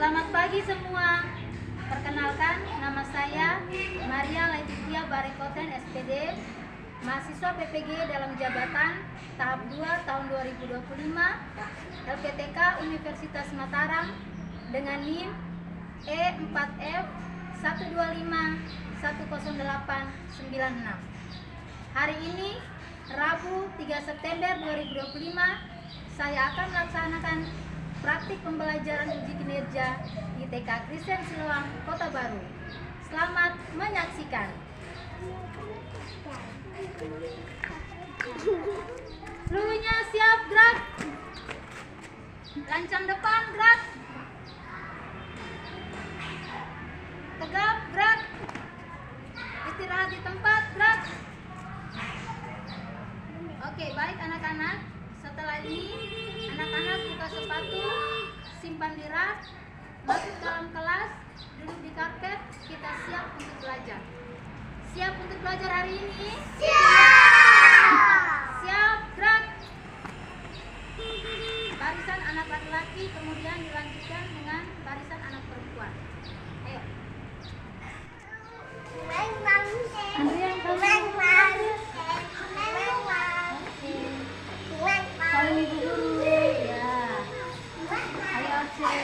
Selamat pagi semua. Perkenalkan, nama saya Maria Letitia Barikoten SPD, mahasiswa PPG dalam jabatan tahap 2 tahun 2025 LPTK Universitas Mataram dengan NIM E4F 125-10896. Hari ini, Rabu 3 September 2025, saya akan melaksanakan praktik pembelajaran uji kinerja di TK Kristen Siloam, Kota Baru. Selamat menyaksikan. Seluruhnya siap, gerak. Lancang depan, gerak. Tegap, gerak. Istirahat di tempat, gerak. Oke, baik anak-anak. Setelah ini, anak-anak buka sepatu, simpan di rak, masuk dalam kelas, duduk di karpet, kita siap untuk belajar. Siap untuk belajar hari ini? Siap, gerak. Barisan anak laki-laki kemudian dilanjutkan dengan barisan anak perempuan. Ayo. Andrian, saling ibu guru ya. Ayo Aceh.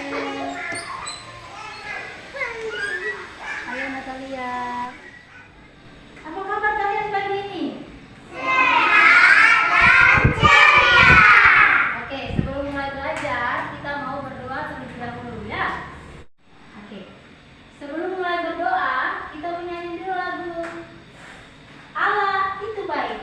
Ayo Natalia. Apa kabar kalian pagi ini? Oke, sebelum mulai belajar kita mau berdoa terlebih dahulu ya. Oke. Sebelum mulai berdoa kita menyanyi dulu lagu Allah itu baik.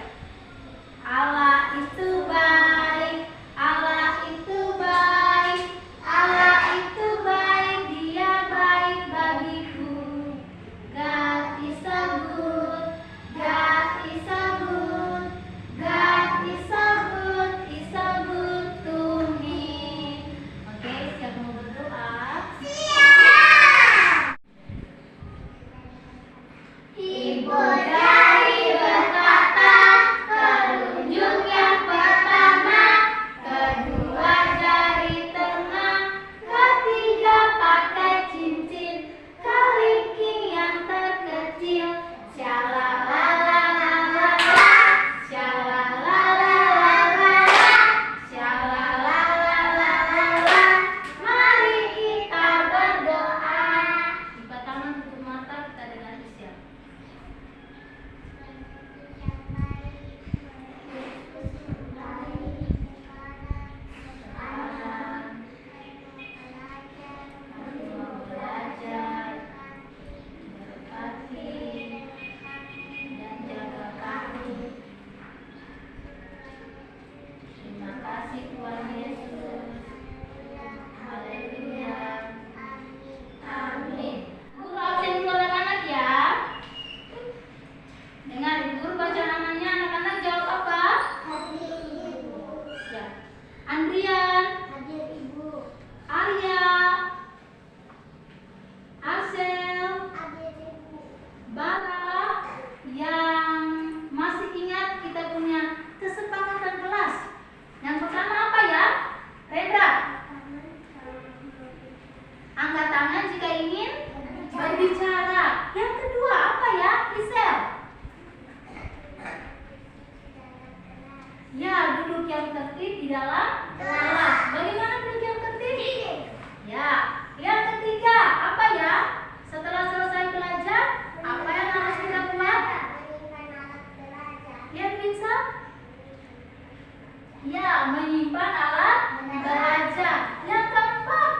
Allah itu baik. Allah itu baik. Allah itu baik. Dia baik bagiku. God is so good. God is so good. God is so good. Is so good to me. Oke, siapa mau berdoa? Siap. Ibu dari berkata, telunjuk yang pertama, kedua jari tengah, ketiga pakai cincin, kelingking yang terkecil, syalalalala, syalalalala, syalalalala. Mari kita berdoa. Buka tangan, tutup mata, kita dengar isya. Andrian, Arya, Asel, Bara, yang masih ingat kita punya kesepakatan kelas. Yang pertama apa ya? Rendra, angkat tangan jika ingin berbicara. Yang kedua apa ya? Isel, ya, duduk yang tertib di dalam kelas. Bagaimana duduk yang tertib? Ya. Yang ketiga, apa ya? Setelah selesai belajar, apa yang harus kita buat? Yang bisa? Ya, menyimpan alat belajar. Yang keempat,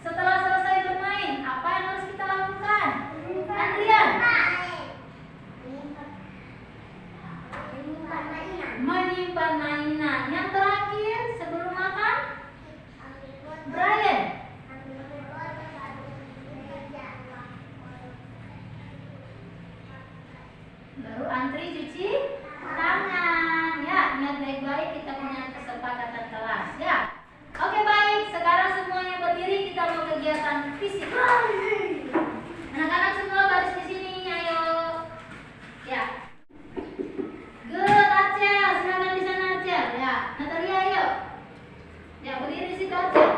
setelah selesai bermain, apa yang harus kita lakukan? Andrian? Menyimpan mainan. Yang terakhir sebelum makan, Brian. Baru antri cuci tangan. Ya, ingat baik-baik kita punya kesepakatan kelas ya. Oke, baik. Sekarang semuanya berdiri, kita mau kegiatan fisik. Anak-anak semua baris di sini, ayo. Ya. Good, Acel, silakan di sana Acel. Ya, Natalia ayo. Ya, berdiri di situ Acel.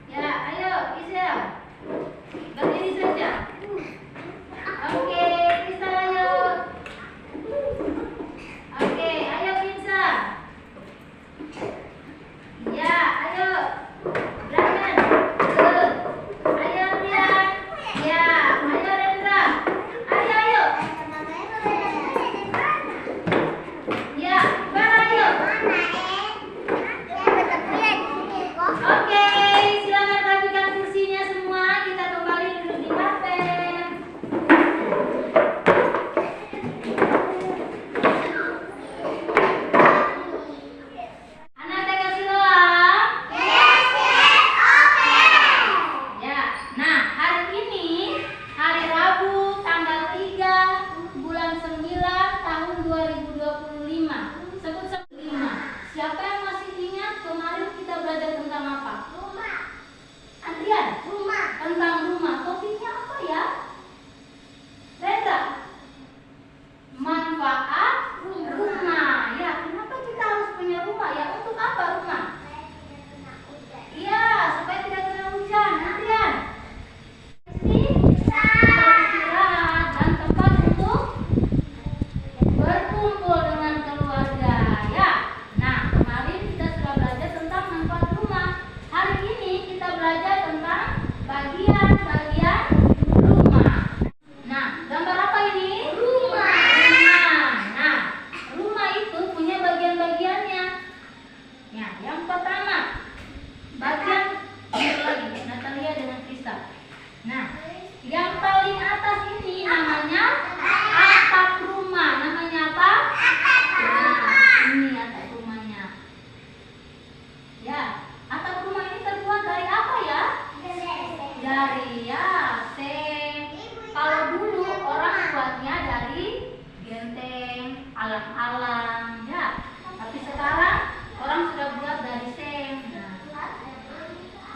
Ya, ayo, Isel.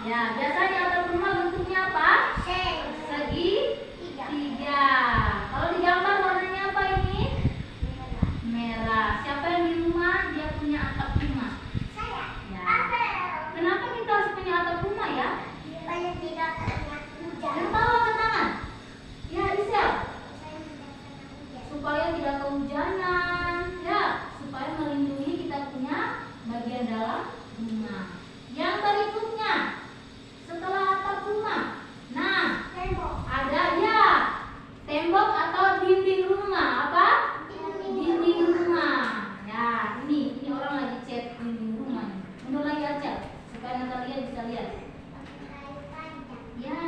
Ya, biasanya atap rumah bentuknya apa? Segitiga. Kalau di gambar warnanya apa ini? Merah. Siapa yang di rumah dia punya atap rumah? Ya. Kenapa kita harus punya atap rumah ya? Yang tahu angkat tangan? Ya, Isya. Supaya tidak kehujanan, ya, supaya melindungi kita punya bagian dalam rumah. Yang berikutnya, setelah atap rumah, nah, ada ya tembok atau dinding rumah. Apa? Dinding rumah. Ya, ini orang lagi cat dinding rumah. Mundur lagi aja supaya Natalia bisa lihat. Ya,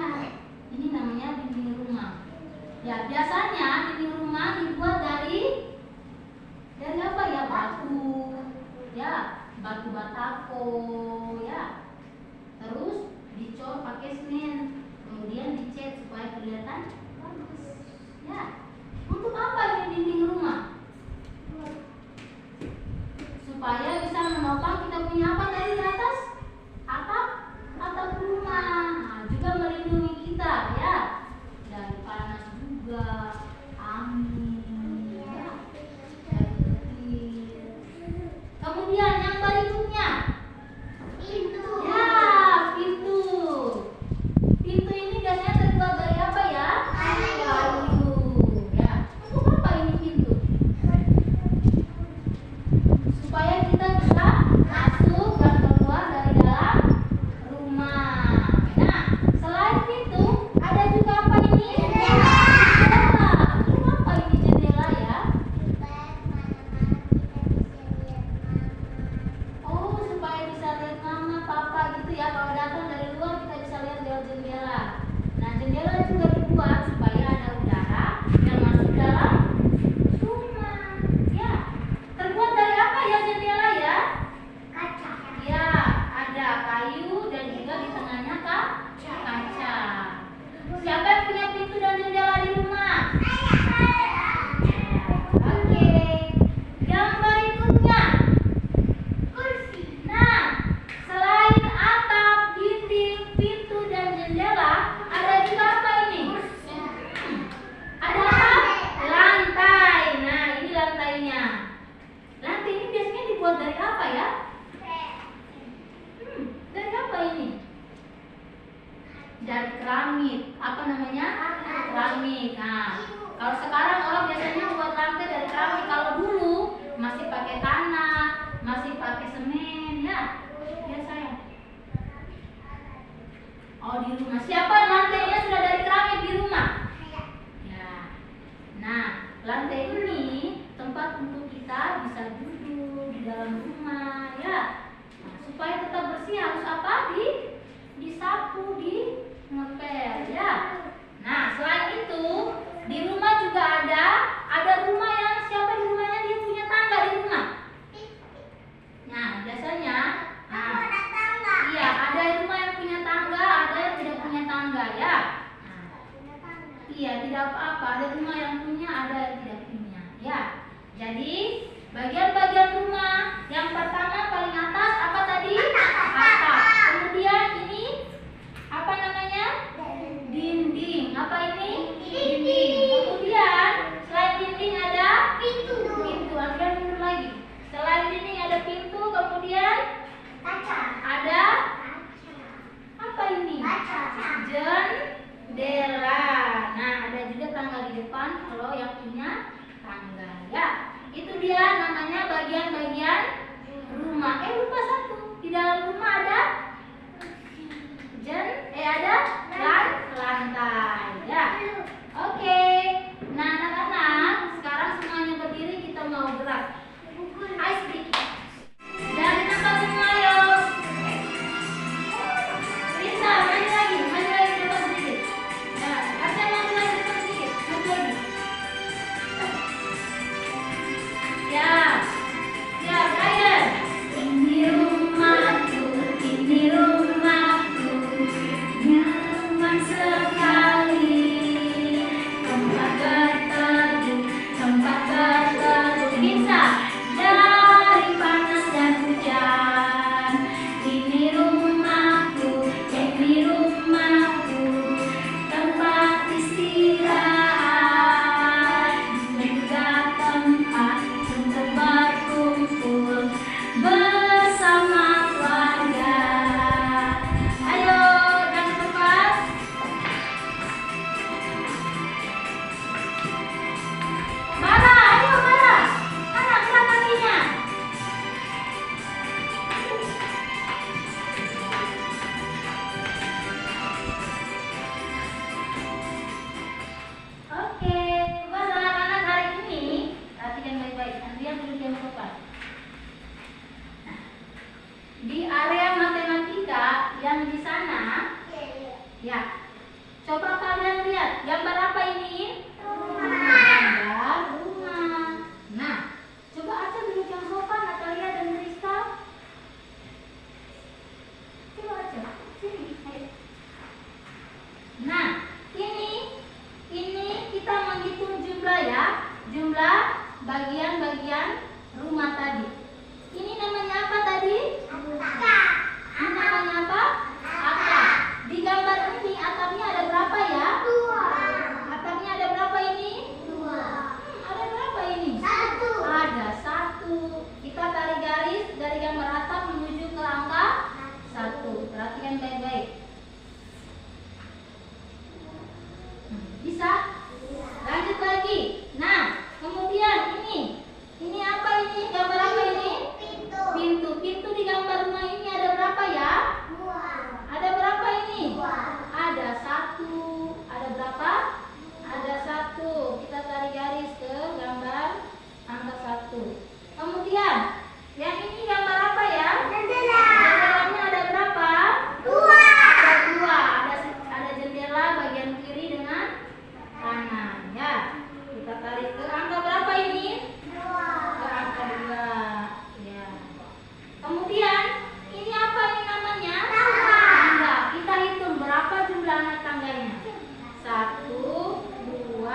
ini namanya dinding rumah. Ya, biasanya dinding rumah dibuat dari apa ya? Batu. Ya, batu batako, ya. Terus dicor pakai semen, kemudian dicat supaya kelihatan bagus. Ya. Untuk apa ini dinding rumah? Supaya bisa menopang kita punya apa tadi di atas? Atap rumah. Nah, juga melindungi kita, ya. Dari panas juga, angin, ya. Dari petir. Kemudian yang berikutnya, pintu. Ya, pintu. Pintu ini biasanya terbuat dari apa ya? Kayu. Ya. Untuk apa ini pintu? Supaya kita bisa masuk dan keluar dari dalam rumah. Nah, selain pintu, ada juga apa ini? Jendela. Untuk apa ini jendela ya? Oh, supaya bisa lihat mama, papa gitu ya. Kalau datang dari luar kita bisa lihat lewat jendela. Nah, jendela juga dibuat supaya ada udara yang masuk dalam rumah. Ya. Terbuat dari apa ya jendela ya? Kaca. Ya, ada kayu dan juga di tengahnya kaca. Siapa yang punya pintu dan jendela di rumah? Oke. Yang berikutnya, kursi. Nah, selain atap, dinding, pintu dan jendela, ada juga apa ini? Ada apa? Lantai. Nah, ini lantainya. Lantai ini biasanya dibuat dari apa ya? Dari apa ini? Dari keramik. Apa namanya? Keramik. Nah, kalau sekarang orang biasanya buat lantai dari keramik. Kalau dulu masih pakai tanah, masih pakai semen, ya. Biasa ya. Oh, di rumah. Siapa lantainya sudah dari keramik di rumah? Ya. Nah, lantai ini tempat untuk kita bisa duduk di dalam rumah, ya. Nah, supaya tetap bersih harus apa? Disapu, ngepel, ya. Nah, selain itu di rumah juga ada rumah yang siapa di rumahnya dia punya tangga di rumah. Nah, biasanya, iya, ada rumah yang punya tangga, ada yang tidak punya tangga, ya. Nah, iya, tidak apa-apa. Ada rumah yang punya, ada yang tidak punya, ya. Jadi bagian-bagian rumah yang pertama paling atas apa tadi? Atap. Kemudian ini apa namanya? Dinding. Apa ini? Dinding. Kemudian selain dinding ada pintu. Akhirnya mundur lagi. Selain dinding ada pintu, kemudian kaca. Ada apa ini? Jendela. Nah, ada juga tangga di depan kalau yang punya tangga, ya. Itu dia namanya bagian-bagian rumah. Lupa satu. Di dalam rumah ada Ya. Coba kalian lihat, gambar apa ini? Rumah. Gambar rumah. Nah, coba aja duduk yang sopan, Natalia dan Rizka. Coba aja, sini. Ayo. Nah, ini kita menghitung jumlah ya, jumlah bagian-bagian rumah tadi. Ini namanya apa tadi? Ini namanya apa? Atap. Di gambar ini atapnya ada berapa ya? 2. Atapnya ada berapa ini? 2. Ada berapa ini? 1. Ada 1. Kita tarik garis dari gambar atap menuju ke angka 1. Perhatikan baik-baik. Bisa? Lanjut lagi. Nah, kemudian ini apa ini? Gambar apa ini? Pintu. Pintu di gambar rumah ini ada berapa ya? 2. Ada berapa ini? 2. Ada 1. Ada berapa? Ada 1. Kita tarik garis ke gambar angka 1. Kemudian yang ini gambar apa ya? Jendela. Jendelanya ada berapa? 2. Ada 2. Ada jendela bagian kiri dengan kanan ya. Kita tarik ke angka berapa ini? 2. Ke angka 2. Ya. Kemudian ini apa ini namanya? Tangga. Kita hitung berapa jumlah anak tangganya. 1, 2,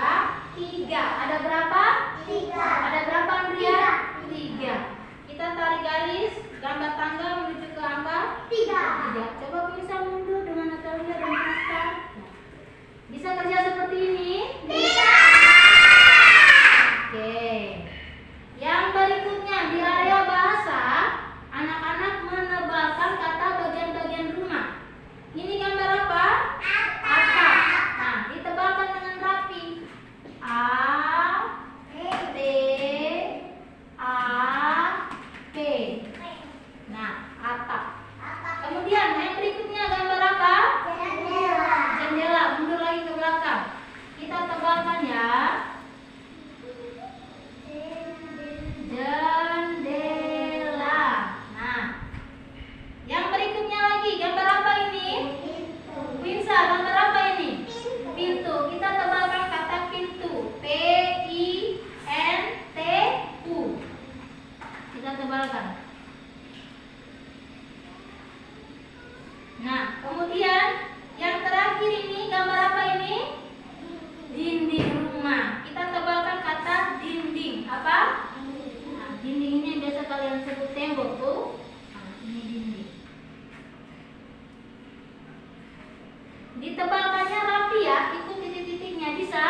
3. Ada berapa? 3. Ada berapa Andrea? 3. Kita tarik garis gambar tangga menuju ke angka 3. Coba bisa mundur dengan Natalia dan Rizka. Bisa kerja seperti ini? Bisa. Oke. Yang berikutnya di area bahasa, anak-anak menebalkan kata bagian-bagian rumah. Ini gambar apa? Atap. Nah, ditebalkan dengan rapi. A, T, A, P. Nah, atap. Kemudian yang berikutnya gambar apa? Jendela. Mundur lagi ke belakang. Kita tebalkan ya. Jendela. Nah, yang berikutnya lagi gambar apa ini? Pinsa. Gambar apa ini? Pintu. Kita tebalkan kata pintu. P, I, N, T, U. Kita tebalkan. Nah, kemudian yang terakhir ini gambar apa ini? Dinding rumah. Kita tebalkan kata dinding. Apa? Nah, dinding ini yang biasa kalian sebut tembok tuh. Nah, ini dinding. Ditebalkannya rapi ya, ikut titik-titiknya. Bisa?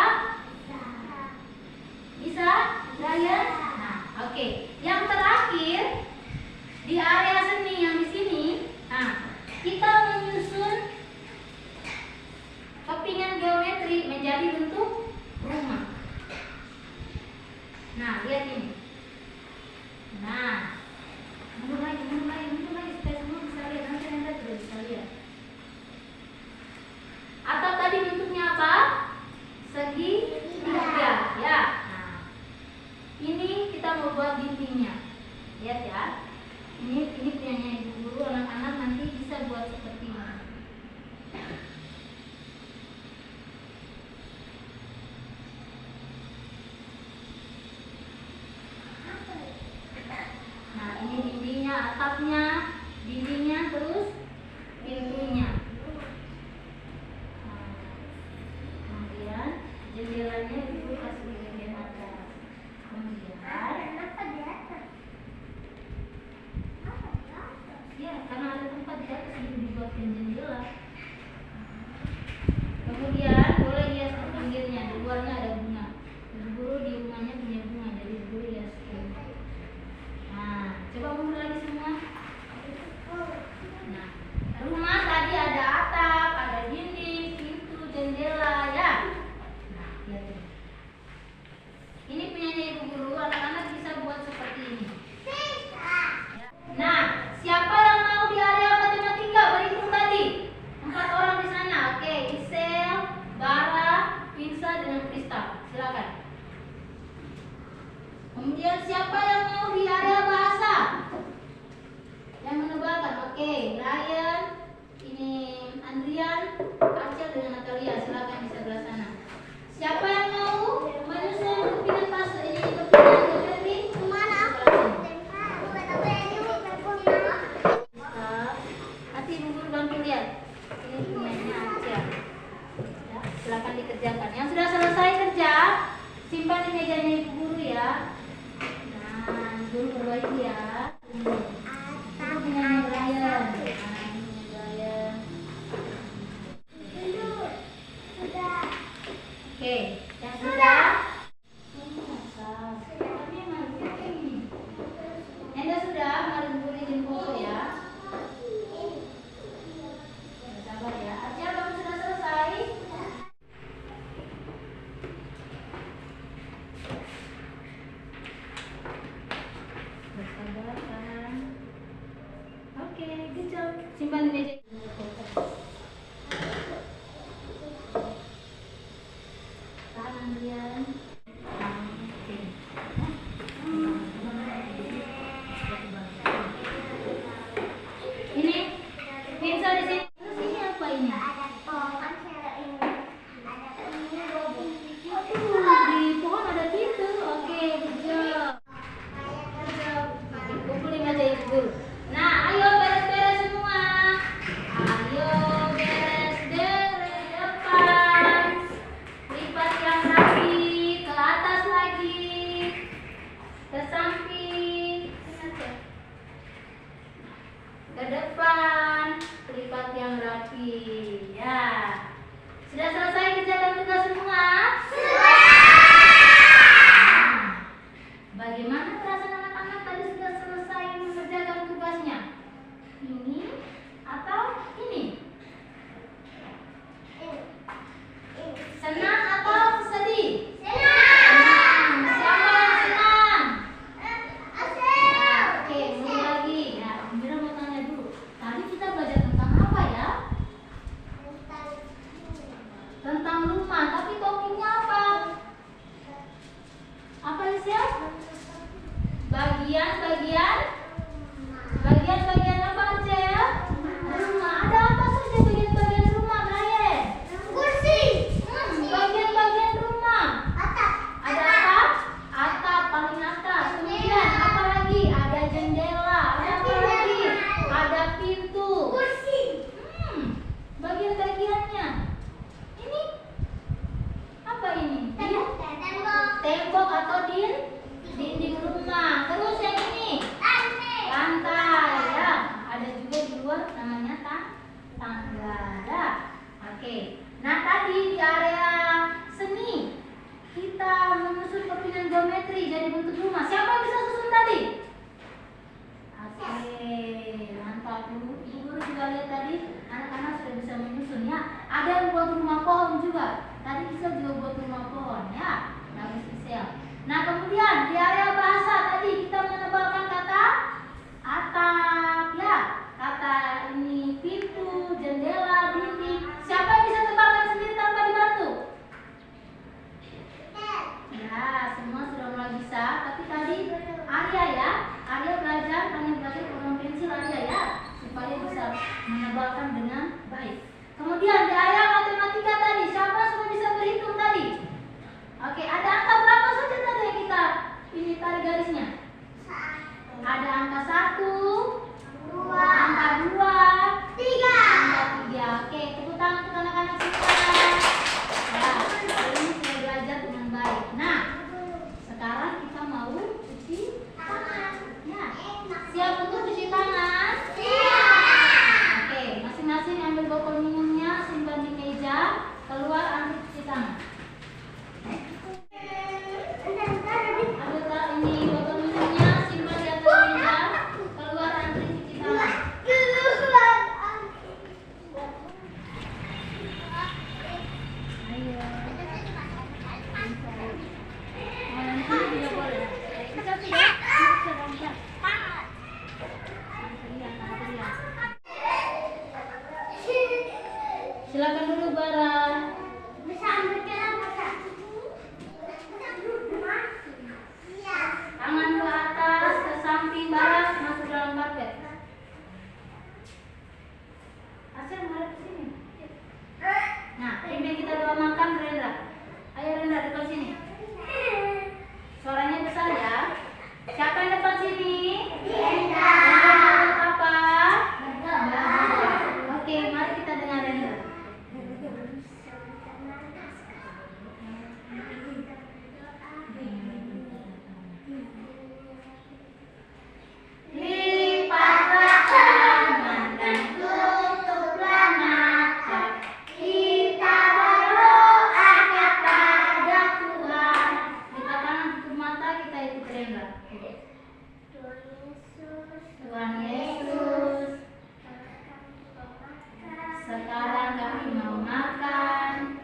Bisa? Ryan? Nah, oke. Yang terakhir di area seni yang di sini, nah, kita menyusun kepingan geometri menjadi bentuk rumah. Nah, lihat ini. Nah, mundur lagi supaya semua bisa lihat. Nanti Anda juga bisa lihat. Atap tadi bentuknya apa? Segitiga, ya. Nah, ini kita mau buat dindingnya. Lihat ya. Ini punyanya ibu guru, anak-anak nanti bisa buat seperti ini. punyanya Aceh. Ya, silakan dikerjakan. Yang sudah selesai kerja, simpan di mejanya ibu guru ya. Nah, guru perbaiki ya. Itu punyanya Brian. Nah, ini punya Brian. Oke, yang sudah. Enda sudah, mari guru izin foto ya. Sabar ya. Arcia, kamu sudah selesai? Bersabar kan? Oke, good job. Simpan di meja. Tahan Andrian. Oke. Ini Vinsa di sini. Terus ini apa ini? Di pohon ada pintu. Oke, good job. Good job. Oke, kumpulin aja ibu guru. Nah, ayo beres-beres semua. Ayo beres-beres depan. Lipat yang rapi, ke atas lagi, ke samping, ke depan, lipat yang rapi. Ya, sudah selesai kerjakan tugas semua? Bagaimana perasaan anak-anak tadi sudah selesai mengerjakan tugasnya? Ini atau ini? Senang atau sedih? Senang. Siapa yang senang? Oke, mulai lagi. Ya, Mira mau tanya dulu. Tadi kita belajar tentang apa ya? Tentang rumah. Tapi topiknya apa? Apa Lisya? Bagian apa aja? Rumah. Ada apa saja bagian-bagian rumah, Brian? Bagian-bagian rumah. Ada atap? Atap paling atas. Kemudian apa lagi? Ada jendela. Ada apa lagi? Ada pintu. Bagian-bagiannya. Ini apa ini? Tembok atau dinding rumah. Terus yang ini lantai ya. Ada juga di luar namanya tangga. Ya. Oke. Nah, tadi di area seni kita menyusun kepingan geometri jadi bentuk rumah. Siapa yang bisa susun tadi? Oke, mantap. Ibu guru juga lihat tadi anak-anak sudah bisa menyusun ya. Ada yang buat rumah pohon juga. Tadi bisa juga buat rumah pohon ya. Bagus Isel. Nah, kemudian di area bahasa tadi kita menebalkan kata atap ya. Kata ini pintu, jendela, dinding. Siapa yang bisa tebalkan sendiri tanpa dibantu? Ya, semua sudah mulai bisa. Tapi tadi Arya ya, Arya belajar pegang pensil Arya ya, supaya bisa menebalkan dengan baik. Kemudian di area matematika tadi, siapa sudah bisa berhitung tadi? Oke, ada angka berapa saja tadi yang kita ini tarik garisnya? Ada angka 1, angka 2, angka 3. Oke, tepuk tangan untuk anak-anak kita. Ya, hari ini sudah belajar dengan baik. Nah, sekarang kita mau cuci tangan. Ya, siap untuk cuci tangan? Oke, masing-masing ambil botol minumnya, simpan di meja, keluar ambil cuci tangan. Ambil ini botol minumnya, simpan di atas meja, keluar antri cuci tangan. Ayo. Nanti juga boleh. Bisa tidak? Bisa bangga. Antrian. Silakan dulu Bara. Tangan ke atas, ke samping, Bara, masuk dalam karpet. Asal menghadap ke sini. Nah, pimpin kita doa makan, Rendra. Ayo Rendra, depan sini. Suaranya besar ya. Siapa yang depan sini? Rendra. Rendra apa? Oke, mari kita dengar Rendra. sekarang kami mau makan.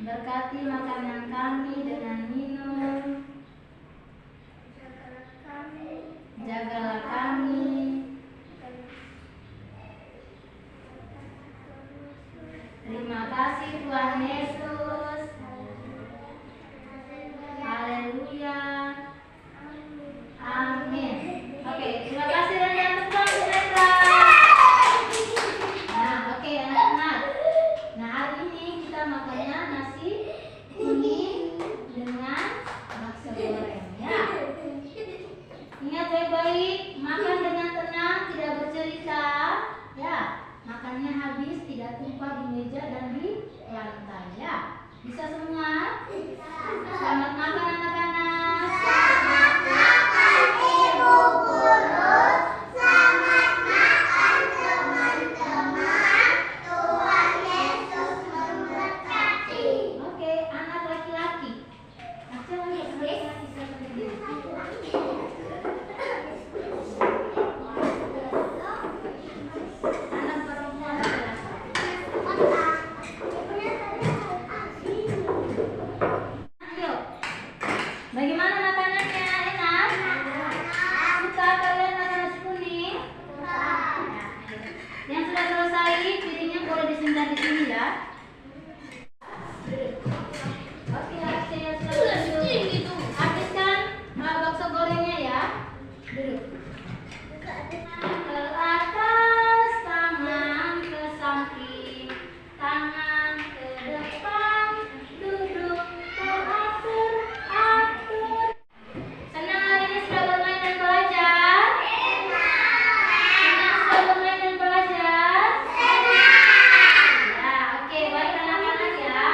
Berkati makanan kami dengan minum. Jagalah kami. Terima kasih Tuhan Yesus. Haleluya. Amin. Oke, terima kasih dan yang tepuk mereka. Nah, oke anak-anak. Nah, hari ini kita makannya nasi kuning dengan bakso goreng ya. Ingat baik-baik, makan dengan tenang, tidak bercerita ya. Makannya habis, tidak tumpah di meja dan di lantai ya. Bisa semua? Selamat makan anak-anak. Selamat makan Ibu Guru. Selamat makan teman-teman. Tuhan Yesus memberkati. Oke, anak laki-laki. Acel anak laki-laki siapa dia? Anak perempuan laki-laki. Ayo. Bagaimana makanannya? Enak? Suka kalian makan nasi kuning? Yang sudah selesai, piringnya boleh disimpan di sini ya. Oke, saya sudah duduk. Habiskan bakso gorengnya ya. Duduk. Ke atas, tangan ke samping, tangan ke depan, duduk teratur, atur. Senang hari ini sudah bermain dan belajar? Senang sudah bermain dan belajar? Ya, oke, baik anak-anak ya.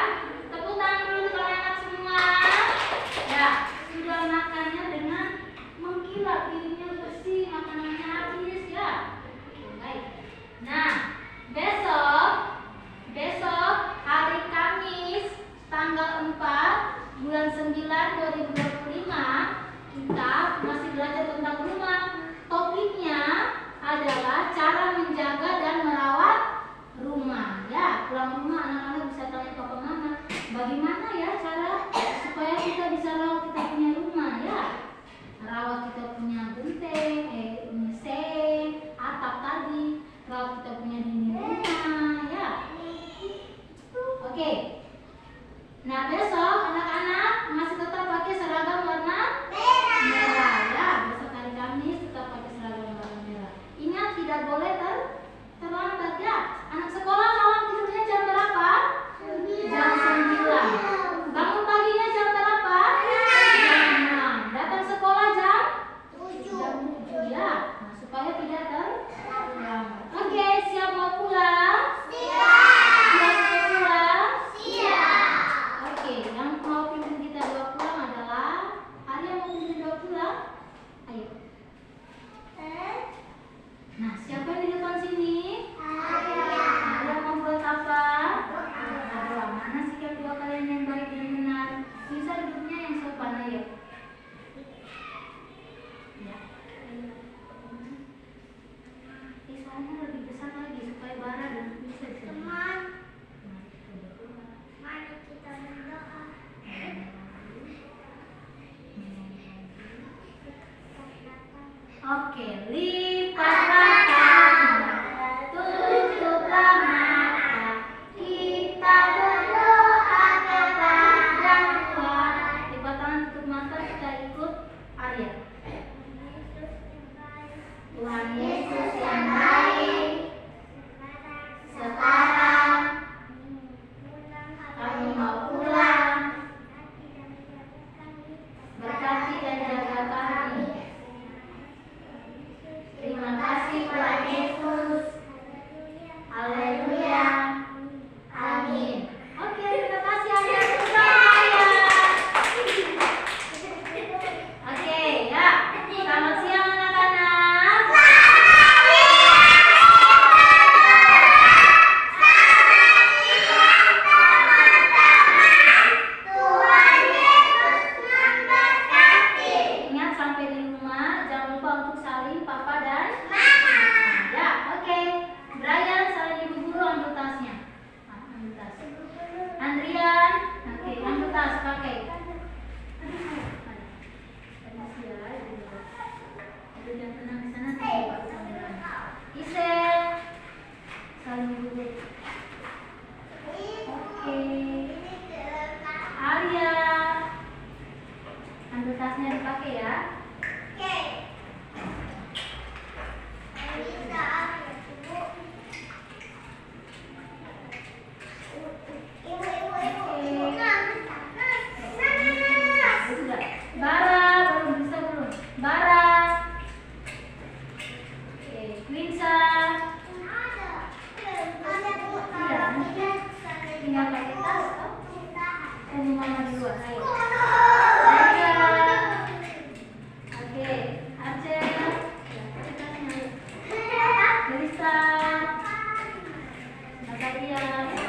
Tepuk tangan dulu untuk anak semua. Ya, sudah makannya dengan mengkilat, piringnya bersih, makanannya habis ya. Oke, baik. Nah, besok hari Kamis tanggal 4 bulan 9 2025 kita masih belajar tentang rumah. Topiknya adalah cara menjaga dan merawat rumah ya. Pulang rumah anak-anak bisa tanya papa mama, bagaimana ya cara supaya kita bisa rawat kita punya rumah ya. Rawat kita punya genteng, seng, atap tadi, rawat kita punya dinding rumah ya. Oke. Nah, besok anak-anak masih tetap pakai seragam warna merah ya. Besok hari Kamis tetap pakai seragam warna merah. Ingat tidak boleh terlambat ya. Anak sekolah malam tidurnya jam berapa? Jam 9. Bangun paginya jam berapa? Jam 6. Datang sekolah jam 7 ya. Nah, supaya tidak terlambat. Oke, siap mau pulang? Siap mau pulang? Oke, yang mau pimpin kita bawa pulang adalah Arya. Mau pimpin bawa pulang? Ayo. Nah, siapa yang di depan sini? Arya mau buat apa? Berdoa. Mana sikap doa kalian yang baik dan benar? Bisa duduknya yang sopan, ayo. Ya. Soalnya lebih besar lagi supaya bara dan bisa sini. Mari kita berdoa. Oke, lipatlah tangan, tutuplah mata, kita berdoa kepada Tuhan. Lipat tangan, tutup mata, kita ikut Arya. Tuhan Yesus yang baik, sekarang Oke. Alia, ambil tasnya dipakai ya. Bara, belum bisa belum? Bara. Oke, Quinsa. Tinggal pakai tas. Tunggu mama di luar. Ayo. Ayo. Oke, Aceh. Pakai tasnya. Melissa. Natalia.